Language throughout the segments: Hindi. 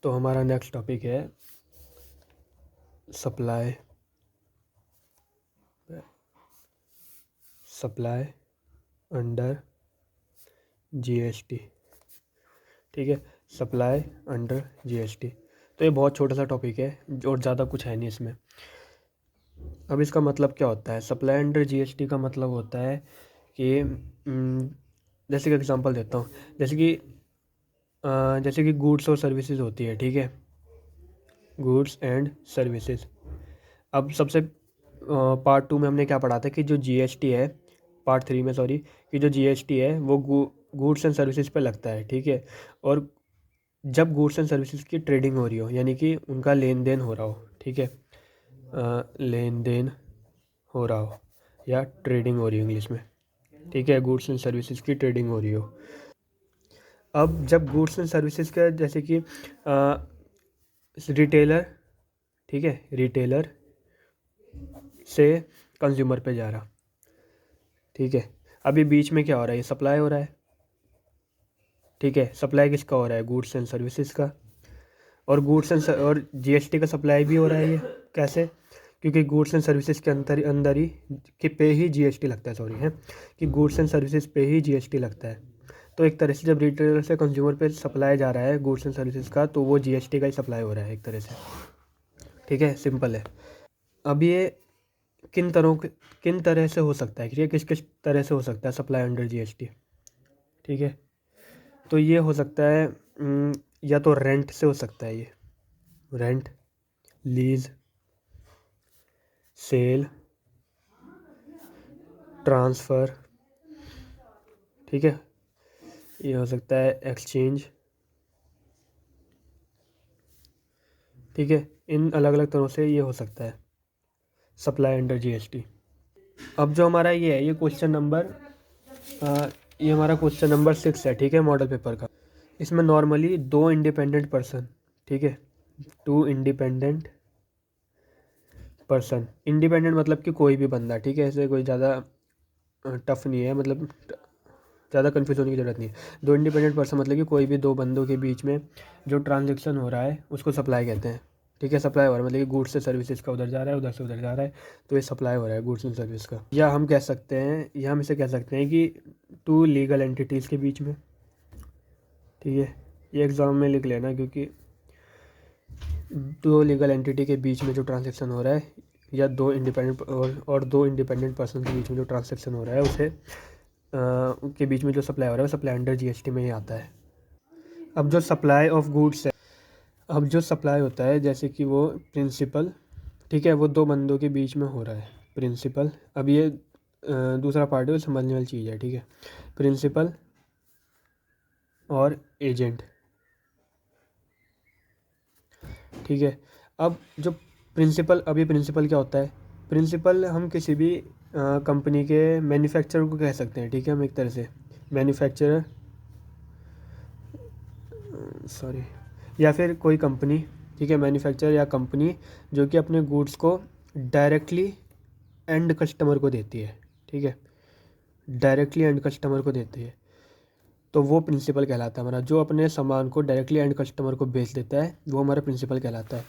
तो हमारा नेक्स्ट टॉपिक है सप्लाई सप्लाई अंडर जीएसटी। ठीक है, सप्लाई अंडर जीएसटी। तो ये बहुत छोटा सा टॉपिक है और ज़्यादा कुछ है नहीं इसमें। अब इसका मतलब क्या होता है? सप्लाई अंडर जीएसटी का मतलब होता है कि जैसे कि एग्जांपल देता हूँ, जैसे कि गुड्स और सर्विसेज होती है। ठीक है, गुड्स एंड सर्विसेज। अब सबसे पार्ट 2 में हमने क्या पढ़ा था कि जो जीएसटी है, पार्ट 3 में सॉरी, कि जो जीएसटी है वो गुड्स एंड सर्विसेज पे लगता है। ठीक है, और जब गुड्स एंड सर्विसेज की ट्रेडिंग हो रही हो, यानी कि उनका लेन देन हो रहा हो। ठीक है, लेन देन हो रहा हो या ट्रेडिंग हो रही हो इंग्लिश में। ठीक है, गुड्स एंड सर्विसेज की ट्रेडिंग हो रही हो। अब जब गुड्स एंड सर्विसेज का जैसे कि रिटेलर, ठीक है, रिटेलर से कंज्यूमर पे जा रहा। ठीक है, अभी बीच में क्या हो रहा है? ये सप्लाई हो रहा है। ठीक है, सप्लाई किसका हो रहा है? गुड्स एंड सर्विसेज का। और और जीएसटी का सप्लाई भी हो रहा है। ये कैसे? क्योंकि गुड्स एंड सर्विसेज के अंदर ही कि पे ही जीएसटी लगता है, सॉरी है कि गुड्स एंड सर्विसेज पे ही जीएसटी लगता है। तो एक तरह से जब रिटेलर से कंज्यूमर पे सप्लाई जा रहा है गुड्स एंड सर्विसेज का, तो वो जीएसटी का ही सप्लाई हो रहा है एक तरह से। ठीक है, सिंपल है। अब ये किन तरह से हो सकता है, ये किस किस तरह से हो सकता है सप्लाई अंडर जीएसटी? ठीक है, तो ये हो सकता है या तो रेंट से हो सकता है, ये रेंट, लीज, सेल, ट्रांसफ़र। ठीक है, ये हो सकता है एक्सचेंज। ठीक है, इन अलग अलग तरह से ये हो सकता है सप्लाई अंडर जीएसटी। अब जो हमारा ये है, ये क्वेश्चन नंबर ये हमारा क्वेश्चन नंबर 6 है। ठीक है, मॉडल पेपर का। इसमें नॉर्मली 2 इंडिपेंडेंट पर्सन, ठीक है, 2 इंडिपेंडेंट पर्सन। इंडिपेंडेंट मतलब कि कोई भी बंदा। ठीक है, ऐसे कोई ज़्यादा टफ नहीं है, मतलब ज़्यादा कन्फ्यूज होने की ज़रूरत नहीं है। 2 इंडिपेंडेंट पर्सन मतलब कि कोई भी 2 बंदों के बीच में जो ट्रांजेक्शन हो रहा है उसको सप्लाई कहते हैं। ठीक है, सप्लाई हो रहा है मतलब कि गुड्स से सर्विसेज का उधर जा रहा है, उधर से उधर जा रहा है, तो ये सप्लाई हो रहा है गुड्स एंड सर्विस का। या हम कह सकते हैं, या हम इसे कह सकते हैं कि 2 लीगल एंटिटीज़ के बीच में। ठीक है, ये एग्ज़ाम में लिख लेना, क्योंकि 2 लीगल एंटिटी के बीच में जो ट्रांजेक्शन हो रहा है, या 2 इंडिपेंडेंट और 2 इंडिपेंडेंट पर्सन के बीच में जो ट्रांजेक्शन हो रहा है, उसे के बीच में जो सप्लाई हो रहा है वो सप्लाई अंडर जीएसटी में ही आता है। अब जो सप्लाई ऑफ गुड्स है, अब जो सप्लाई होता है जैसे कि वो प्रिंसिपल, ठीक है, वो 2 बंदों के बीच में हो रहा है, प्रिंसिपल। अब ये दूसरा पार्ट है, वो समझने वाली चीज़ है। ठीक है, प्रिंसिपल और एजेंट। ठीक है, अब जो प्रिंसिपल, अभी प्रिंसिपल क्या होता है? प्रिंसिपल हम किसी भी कंपनी के मैन्युफैक्चरर को कह सकते हैं। ठीक है, हम एक तरह से मैन्युफैक्चरर, सॉरी, या फिर कोई कंपनी, ठीक है, मैन्युफैक्चरर या कंपनी जो कि अपने गुड्स को डायरेक्टली एंड कस्टमर को देती है। ठीक है, डायरेक्टली एंड कस्टमर को देती है, तो वो प्रिंसिपल कहलाता है हमारा। जो अपने सामान को डायरेक्टली एंड कस्टमर को बेच देता है वो हमारा प्रिंसिपल कहलाता है।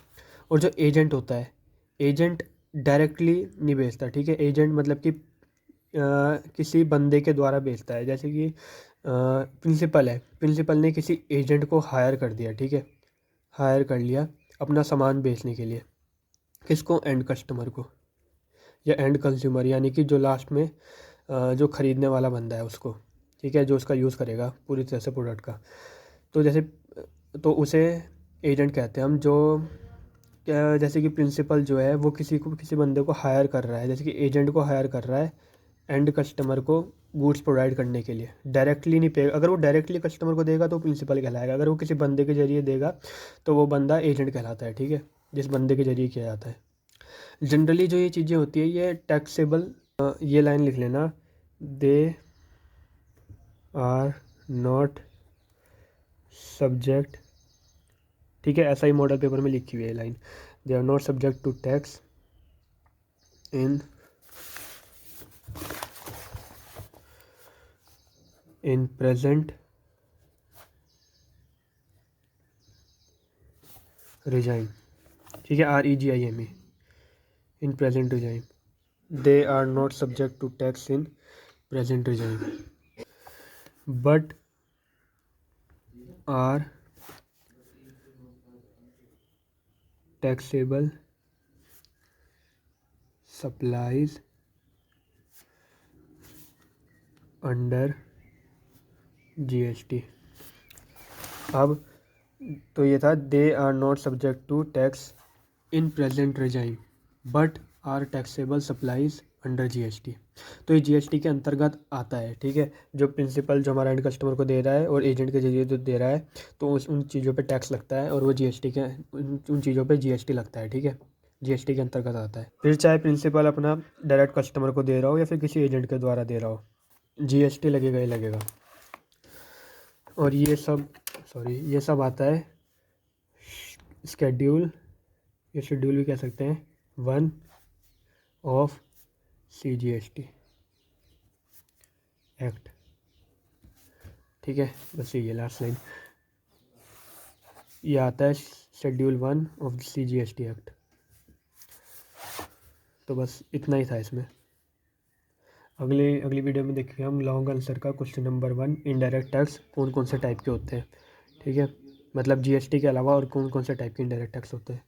और जो एजेंट होता है, एजेंट डायरेक्टली नहीं बेचता। ठीक है, एजेंट मतलब कि किसी बंदे के द्वारा बेचता है। जैसे कि प्रिंसिपल है, प्रिंसिपल ने किसी एजेंट को हायर कर दिया। ठीक है, हायर कर लिया अपना सामान बेचने के लिए। किसको? एंड कस्टमर को, या एंड कंज्यूमर, यानी कि जो लास्ट में जो ख़रीदने वाला बंदा है उसको। ठीक है, जो उसका यूज़ करेगा पूरी तरह से प्रोडक्ट का। तो जैसे, तो उसे एजेंट कहते हैं हम। जो जैसे कि प्रिंसिपल जो है वो किसी बंदे को हायर कर रहा है, जैसे कि एजेंट को हायर कर रहा है एंड कस्टमर को गुड्स प्रोवाइड करने के लिए। डायरेक्टली नहीं पे, अगर वो डायरेक्टली कस्टमर को देगा तो प्रिंसिपल कहलाएगा, अगर वो किसी बंदे के जरिए देगा तो वो बंदा एजेंट कहलाता है। ठीक है, जिस बंदे के जरिए किया जाता है। जनरली जो ये चीज़ें होती है ये टैक्सेबल, ये लाइन लिख लेना, दे आर नॉट सब्जेक्ट। ठीक है, ऐसा ही मॉडल पेपर में लिखी हुई है line, they are not subject to tax in present regime, ठीक है, REGIME, in present regime, they are not subject to tax in present regime but are taxable supplies under GST। अब तो ये था they are not subject to tax in present regime but are taxable supplies under GST। तो ये GST के अंतर्गत आता है, ठीक है। जो प्रिंसिपल जो हमारा एंड कस्टमर को दे रहा है और एजेंट के जरिए जो दे रहा है, तो उन चीज़ों पे टैक्स लगता है और वो GST के उन चीज़ों पे GST लगता है, ठीक है। GST के अंतर्गत आता है। फिर चाहे प्रिंसिपल अपना डायरेक्ट कस्टमर को दे रहा हो या फिर किसी एजेंट के द्वारा दे रहा हो, GST लगेगा ही लगेगा। और ये सब आता है शेड्यूल, ये शेड्यूल भी कह सकते हैं, 1 ऑफ CGST एक्ट, ठीक है। बस ये लास्ट लाइन, ये आता है शेड्यूल 1 ऑफ CGST एक्ट। तो बस इतना ही था इसमें। अगली वीडियो में देखेंगे हम लॉन्ग आंसर का क्वेश्चन नंबर 1, इनडायरेक्ट टैक्स कौन कौन से टाइप के होते हैं, ठीक है। मतलब GST के अलावा और कौन कौन से टाइप के इनडायरेक्ट टैक्स होते हैं।